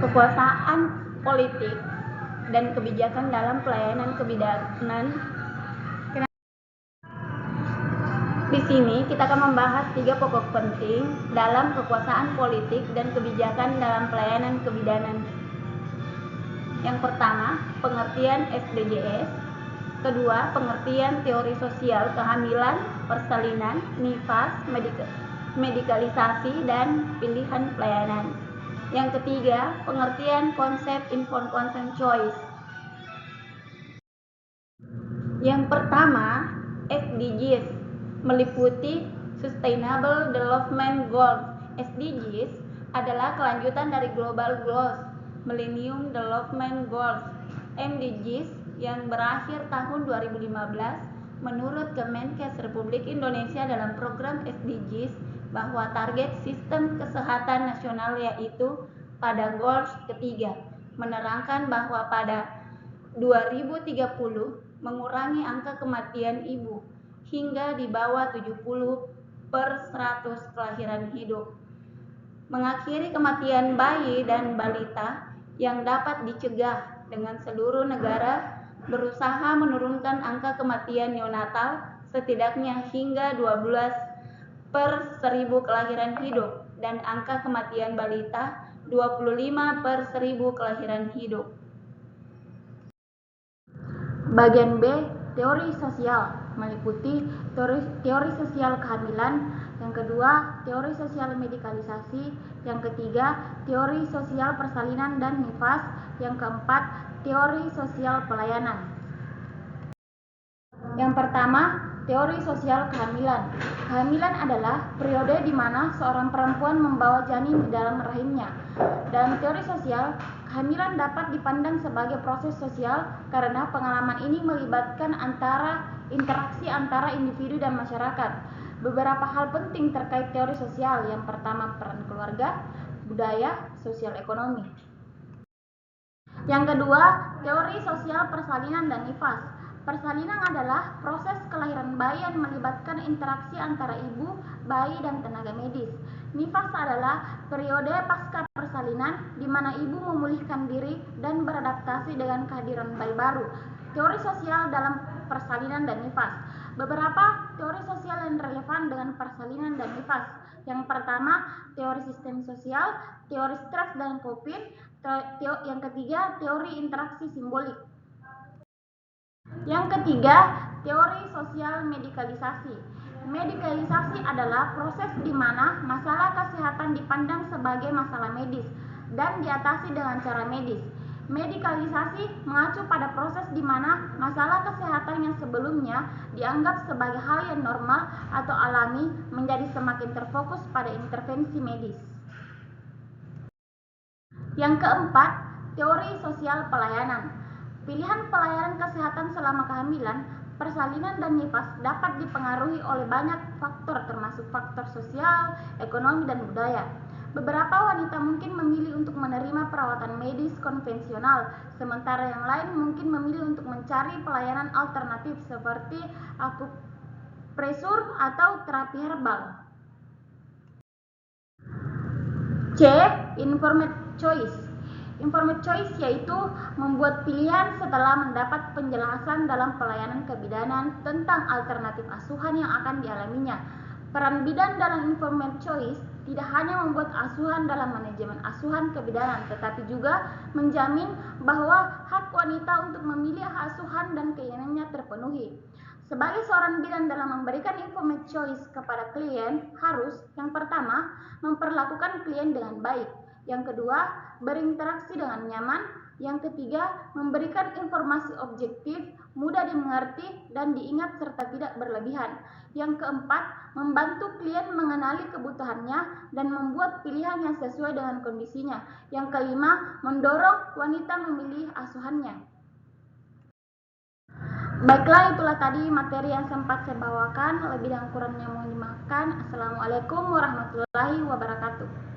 kekuasaan politik dan kebijakan dalam pelayanan kebidanan. Di sini kita akan membahas 3 pokok penting dalam kekuasaan politik dan kebijakan dalam pelayanan kebidanan. Yang pertama, pengertian SDGs. Kedua, pengertian teori sosial kehamilan, persalinan, nifas, medikalisasi, dan pilihan pelayanan. Yang ketiga, pengertian konsep informed consent choice. Yang pertama, SDGs meliputi Sustainable Development Goals. SDGs adalah kelanjutan dari Global Goals, Millennium Development Goals, MDGs, yang berakhir tahun 2015 menurut Kemenkes Republik Indonesia dalam program SDGs bahwa target sistem kesehatan nasional yaitu pada goals ketiga menerangkan bahwa pada 2030 mengurangi angka kematian ibu hingga di bawah 70/100 kelahiran hidup, mengakhiri kematian bayi dan balita yang dapat dicegah dengan seluruh negara berusaha menurunkan angka kematian neonatal setidaknya hingga 12/1000 kelahiran hidup dan angka kematian balita 25/1000 kelahiran hidup. Bagian B, teori sosial meliputi teori sosial kehamilan, yang kedua teori sosial medikalisasi, yang ketiga teori sosial persalinan dan nifas, yang keempat teori sosial pelayanan. Yang pertama, teori sosial kehamilan. Kehamilan adalah periode di mana seorang perempuan membawa janin di dalam rahimnya. Dalam teori sosial, kehamilan dapat dipandang sebagai proses sosial karena pengalaman ini melibatkan interaksi antara individu dan masyarakat. Beberapa hal penting terkait teori sosial. Yang pertama, peran keluarga, budaya, sosial ekonomi. Yang kedua, teori sosial persalinan dan nifas. Persalinan adalah proses kelahiran bayi yang melibatkan interaksi antara ibu, bayi, dan tenaga medis. Nifas adalah periode pasca persalinan di mana ibu memulihkan diri dan beradaptasi dengan kehadiran bayi baru. Teori sosial dalam persalinan dan nifas. Beberapa teori sosial yang relevan dengan persalinan dan nifas. Yang pertama, teori sistem sosial, teori stres dan coping. Yang ketiga, teori interaksi simbolik. Yang ketiga, teori sosial medikalisasi. Medikalisasi adalah proses di mana masalah kesehatan dipandang sebagai masalah medis dan diatasi dengan cara medis. Medikalisasi mengacu pada proses di mana masalah kesehatan yang sebelumnya dianggap sebagai hal yang normal atau alami menjadi semakin terfokus pada intervensi medis. Yang keempat, teori sosial pelayanan. Pilihan pelayanan kesehatan selama kehamilan, persalinan, dan nifas dapat dipengaruhi oleh banyak faktor termasuk faktor sosial, ekonomi, dan budaya. Beberapa wanita mungkin memilih untuk menerima perawatan medis konvensional, sementara yang lain mungkin memilih untuk mencari pelayanan alternatif seperti akupresur atau terapi herbal. C. Informed choice. Informed choice yaitu membuat pilihan setelah mendapat penjelasan dalam pelayanan kebidanan tentang alternatif asuhan yang akan dialaminya. Peran bidan dalam informed choice tidak hanya membuat asuhan dalam manajemen asuhan kebidanan, tetapi juga menjamin bahwa hak wanita untuk memilih asuhan dan keinginannya terpenuhi. Sebagai seorang bidan dalam memberikan informed choice kepada klien harus, yang pertama, memperlakukan klien dengan baik. Yang kedua, berinteraksi dengan nyaman. Yang ketiga, memberikan informasi objektif, mudah dimengerti, dan diingat serta tidak berlebihan. Yang keempat, membantu klien mengenali kebutuhannya dan membuat pilihan yang sesuai dengan kondisinya. Yang kelima, mendorong wanita memilih asuhannya. Baiklah, itulah tadi materi yang sempat saya bawakan. Lebih dan kurangnya mohon dimaafkan. Assalamualaikum warahmatullahi wabarakatuh.